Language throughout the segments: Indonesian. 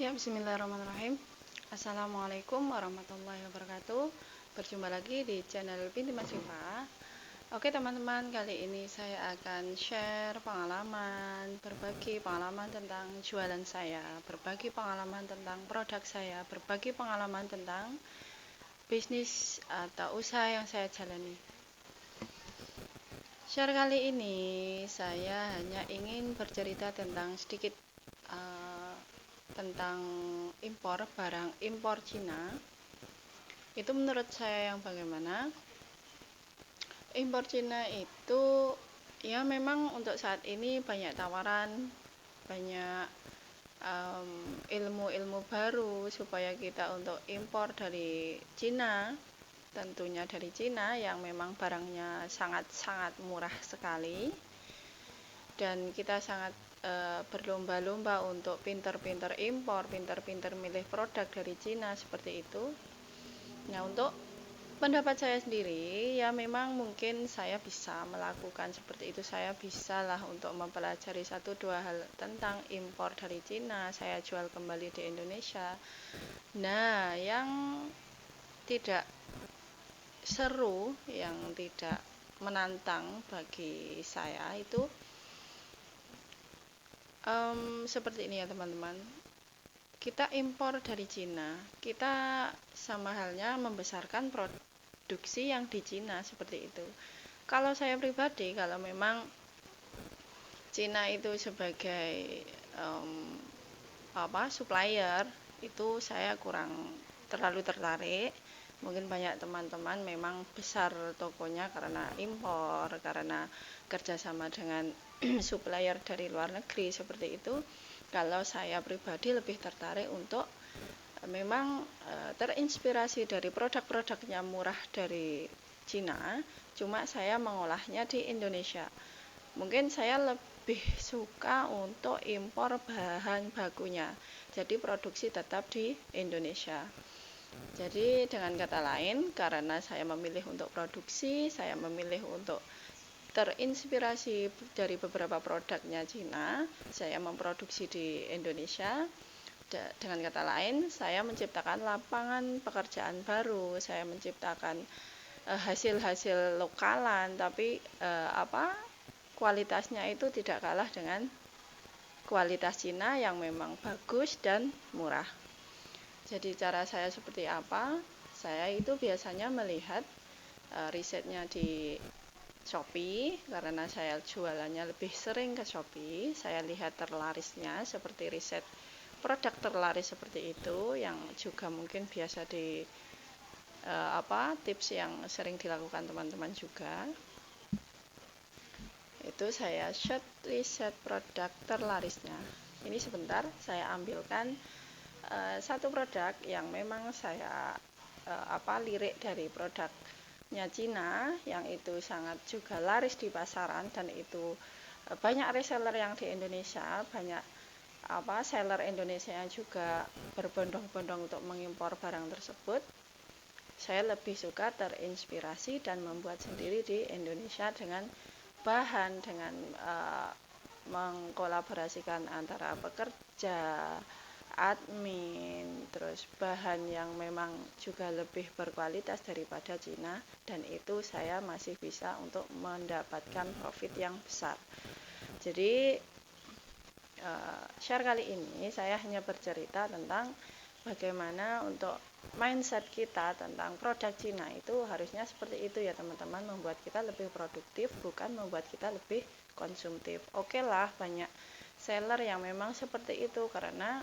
Ya, bismillahirrahmanirrahim. Assalamualaikum warahmatullahi wabarakatuh. Berjumpa lagi di channel Binti Masifa. Oke teman-teman, kali ini saya akan share pengalaman, berbagi pengalaman tentang jualan saya, berbagi pengalaman tentang produk saya, berbagi pengalaman tentang bisnis atau usaha yang saya jalani. Share kali ini saya hanya ingin bercerita tentang sedikit tentang impor barang impor Cina. Itu menurut saya yang bagaimana? Impor Cina itu ya memang untuk saat ini banyak tawaran, banyak ilmu-ilmu baru supaya kita untuk impor dari Cina, tentunya dari Cina yang memang barangnya sangat-sangat murah sekali, dan kita sangat berlomba-lomba untuk pinter-pinter impor, pinter-pinter milih produk dari Cina seperti itu. Nah, untuk pendapat saya sendiri, ya memang mungkin saya bisa melakukan seperti itu. Saya bisa lah untuk mempelajari 1-2 hal tentang impor dari Cina, saya jual kembali di Indonesia. Nah, yang tidak seru, yang tidak menantang bagi saya itu seperti ini ya teman-teman. Kita impor dari Cina, kita sama halnya membesarkan produksi yang di Cina seperti itu. Kalau saya pribadi, kalau memang Cina itu sebagai supplier, itu saya kurang terlalu tertarik. Mungkin banyak teman-teman memang besar tokonya karena impor, karena kerjasama dengan supplier dari luar negeri seperti itu. Kalau saya pribadi lebih tertarik untuk memang terinspirasi dari produk-produknya murah dari Cina, cuma saya mengolahnya di Indonesia. Mungkin saya lebih suka untuk impor bahan bakunya, jadi produksi tetap di Indonesia. Jadi dengan kata lain, karena saya memilih untuk produksi, saya memilih untuk terinspirasi dari beberapa produknya Cina, saya memproduksi di Indonesia. Dengan kata lain, saya menciptakan lapangan pekerjaan baru, saya menciptakan hasil-hasil lokalan, tapi kualitasnya itu tidak kalah dengan kualitas Cina yang memang bagus dan murah. Jadi cara saya seperti apa? Saya itu biasanya melihat risetnya di Shopee, karena saya jualannya lebih sering ke Shopee. Saya lihat terlarisnya, seperti riset produk terlaris seperti itu, yang juga mungkin biasa di tips yang sering dilakukan teman-teman juga. Itu saya shot riset produk terlarisnya. Ini sebentar saya ambilkan satu produk yang memang saya lirik dari produknya Cina, yang itu sangat juga laris di pasaran, dan itu banyak reseller yang di Indonesia, banyak seller Indonesia yang juga berbondong-bondong untuk mengimpor barang tersebut. Saya lebih suka terinspirasi dan membuat sendiri di Indonesia dengan bahan, dengan mengkolaborasikan antara pekerja, admin, terus bahan yang memang juga lebih berkualitas daripada Cina, dan itu saya masih bisa untuk mendapatkan profit yang besar. Jadi share kali ini saya hanya bercerita tentang bagaimana untuk mindset kita tentang produk Cina itu harusnya seperti itu ya teman-teman, membuat kita lebih produktif, bukan membuat kita lebih konsumtif. Oke lah, banyak seller yang memang seperti itu karena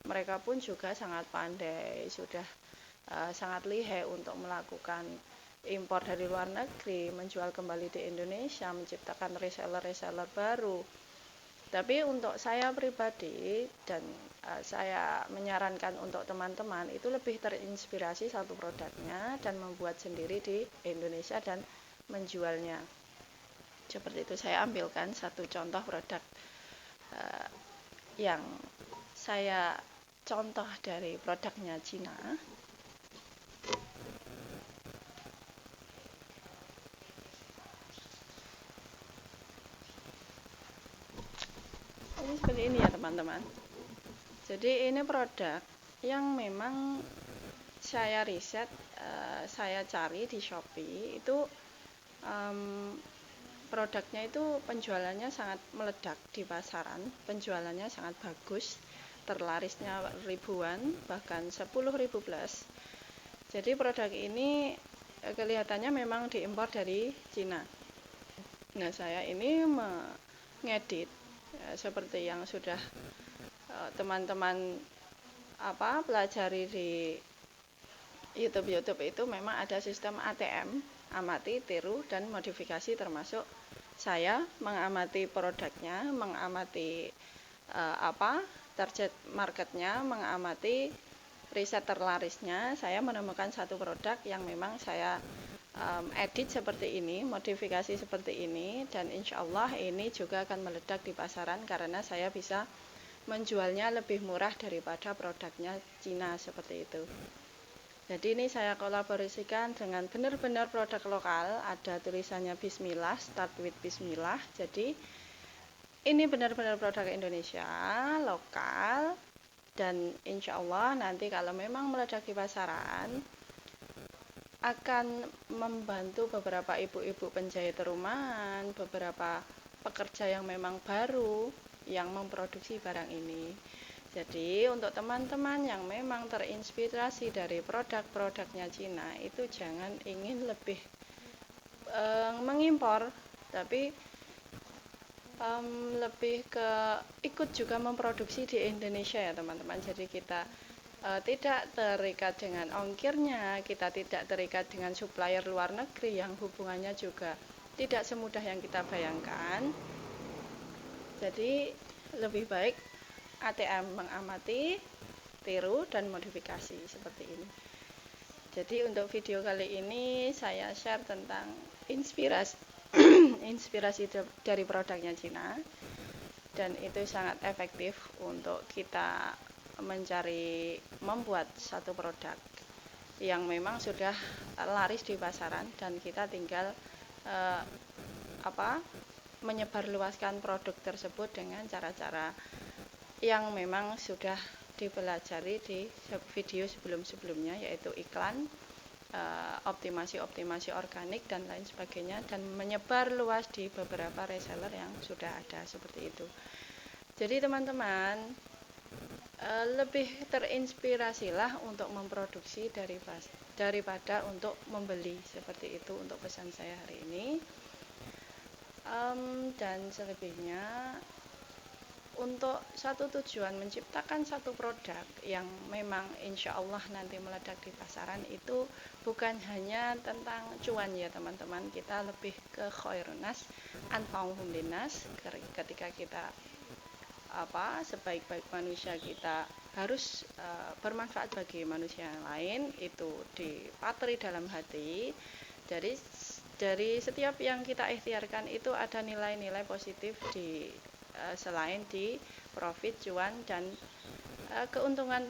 mereka pun juga sangat pandai, sudah sangat lihai untuk melakukan impor dari luar negeri, menjual kembali di Indonesia, menciptakan reseller-reseller baru. Tapi untuk saya pribadi, dan saya menyarankan untuk teman-teman itu lebih terinspirasi satu produknya dan membuat sendiri di Indonesia dan menjualnya. Seperti itu, saya ambilkan satu contoh produk yang saya contoh dari produknya Cina. Ini seperti ini ya teman-teman. Jadi ini produk yang memang saya riset, saya cari di Shopee itu, produknya itu penjualannya sangat meledak di pasaran, penjualannya sangat bagus, terlarisnya ribuan, bahkan 10.000 plus. Jadi produk ini kelihatannya memang diimpor dari Cina. Nah, saya ini mengedit seperti yang sudah teman-teman pelajari di YouTube itu memang ada sistem ATM, amati, tiru, dan modifikasi, termasuk saya mengamati produknya, mengamati target marketnya, mengamati riset terlarisnya. Saya menemukan satu produk yang memang saya edit seperti ini, modifikasi seperti ini, dan insya Allah ini juga akan meledak di pasaran karena saya bisa menjualnya lebih murah daripada produknya Cina seperti itu. Jadi ini saya kolaborasikan dengan benar-benar produk lokal, ada tulisannya Bismillah, start with Bismillah. Jadi ini benar-benar produk Indonesia, lokal, dan insya Allah nanti kalau memang meledak di pasaran, akan membantu beberapa ibu-ibu penjahit rumahan, beberapa pekerja yang memang baru, yang memproduksi barang ini. Jadi untuk teman-teman yang memang terinspirasi dari produk-produknya Cina, itu jangan ingin lebih mengimpor, tapi lebih ke ikut juga memproduksi di Indonesia ya teman-teman. Jadi kita tidak terikat dengan ongkirnya, kita tidak terikat dengan supplier luar negeri yang hubungannya juga tidak semudah yang kita bayangkan. Jadi lebih baik ATM, mengamati, tiru, dan modifikasi seperti ini. Jadi untuk video kali ini saya share tentang inspirasi dari produknya Cina, dan itu sangat efektif untuk kita membuat satu produk yang memang sudah laris di pasaran, dan kita tinggal menyebarluaskan produk tersebut dengan cara-cara yang memang sudah dipelajari di video sebelum-sebelumnya, yaitu iklan, optimasi organik, dan lain sebagainya, dan menyebar luas di beberapa reseller yang sudah ada seperti itu. Jadi teman-teman, lebih terinspirasilah untuk memproduksi daripada untuk membeli, seperti itu untuk pesan saya hari ini. Dan selebihnya, untuk satu tujuan menciptakan satu produk yang memang insya Allah nanti meledak di pasaran, itu bukan hanya tentang cuan ya teman-teman. Kita lebih ke khairun nas anfa'uhum linnas. Ketika kita sebaik-baik manusia, kita harus bermanfaat bagi manusia yang lain, itu dipatri dalam hati. Dari setiap yang kita ikhtiarkan itu ada nilai-nilai positif selain di profit, cuan, dan keuntungan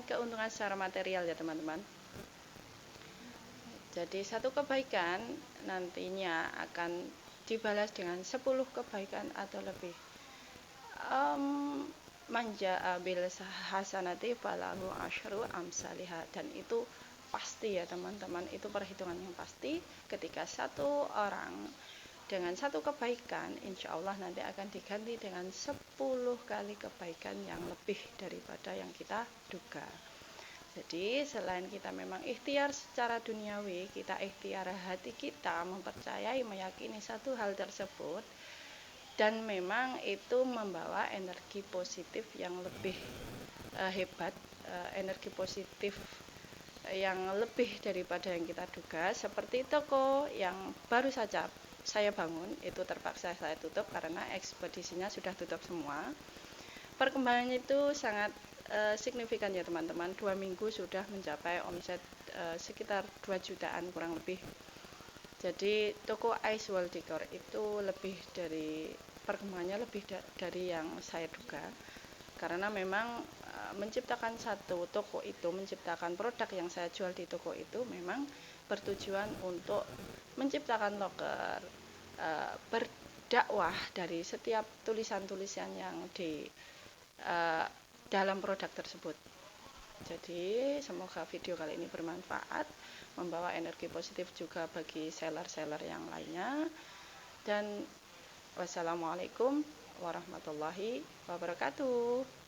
secara material ya teman-teman. Jadi satu kebaikan nantinya akan dibalas dengan 10 kebaikan atau lebih. Manja bil hasanati falahu asyru amsalihah, dan itu pasti ya teman-teman, itu perhitungan yang pasti. Ketika satu orang dengan satu kebaikan, insya Allah nanti akan diganti dengan 10 kali kebaikan yang lebih daripada yang kita duga. Jadi selain kita memang ikhtiar secara duniawi, kita ikhtiar hati kita mempercayai, meyakini satu hal tersebut, dan memang itu membawa energi positif yang lebih hebat, energi positif yang lebih daripada yang kita duga. Seperti toko yang baru saja saya bangun, itu terpaksa saya tutup karena ekspedisinya sudah tutup semua. Perkembangannya itu sangat signifikan ya teman-teman. 2 minggu sudah mencapai omset sekitar 2 jutaan kurang lebih. Jadi toko Ice World Decor itu perkembangannya lebih dari yang saya duga, karena memang menciptakan satu toko itu, menciptakan produk yang saya jual di toko itu memang bertujuan untuk menciptakan loker, berdakwah dari setiap tulisan-tulisan yang dalam produk tersebut. Jadi semoga video kali ini bermanfaat, membawa energi positif juga bagi seller-seller yang lainnya. Dan wassalamualaikum warahmatullahi wabarakatuh.